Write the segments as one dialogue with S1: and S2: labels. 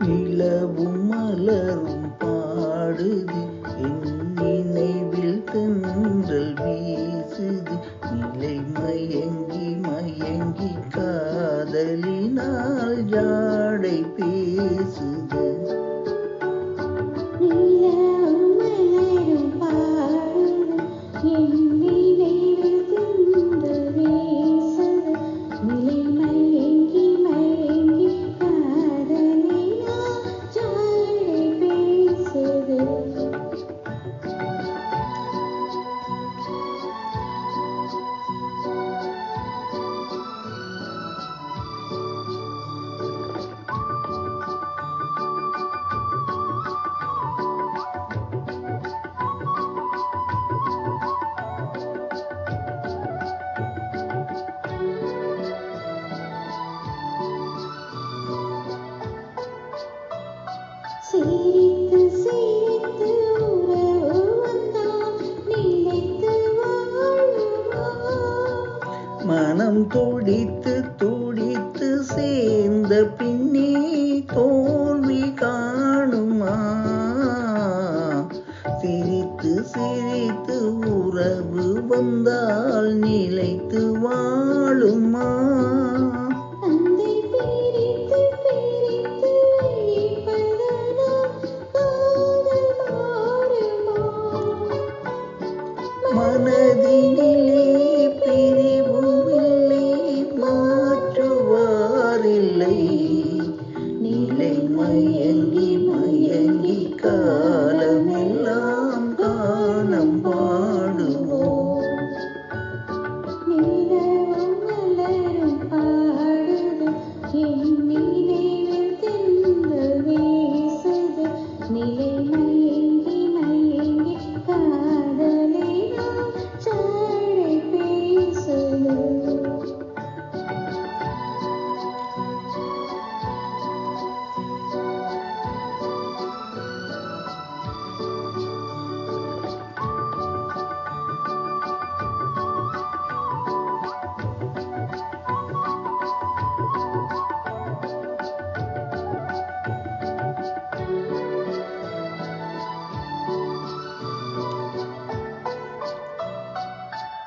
S1: நிலவும் மலரும் பாடுது, என் நினைவில் தென்றல் வீசுது. நிலை மயங்கி மயங்கி காதலினால் ஜாடை பேசுது.
S2: சிரித்து சிரித்து உறவு வந்தால் நிலைத்து வாழுமா?
S1: மனம் துடித்து துடித்து சேர்ந்த பின்னே தோல்வி காணுமா? சிரித்து சிரித்து உறவு வந்தால் நிலைத்து வாழுமா? மனதினிலே பிரிவுமில்லை, மாற்றுவாரில்லை. நிலை மயங்கி மயங்கி காலமெல்லாம் கானம் பாடுவோம்.
S2: நிலவும் மலரும் பாடுது, என் நினைவில் தென்றல் வீசுது. நிலை மயங்கி மயங்கி காதலினால் ஜாடை பேசுது.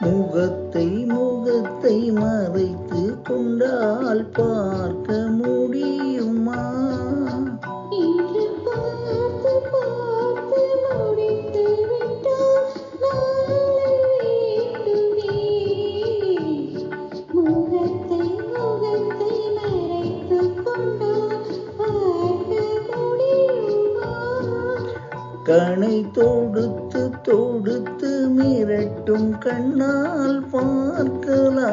S1: முகத்தை முகத்தை மறைத்து கொண்டால் பார்க்க முடியுமா?
S2: இன்று பார்த்து பார்த்து முடித்து விட்டால் நாளை வேண்டுமே. முகத்தை முகத்தை மறைத்து கொண்டால் பார்க்க முடியுமா?
S1: கணை தொடுத்து தொடுத்து மிரட்டும் கண்ணால் பார்க்கலாகுமா?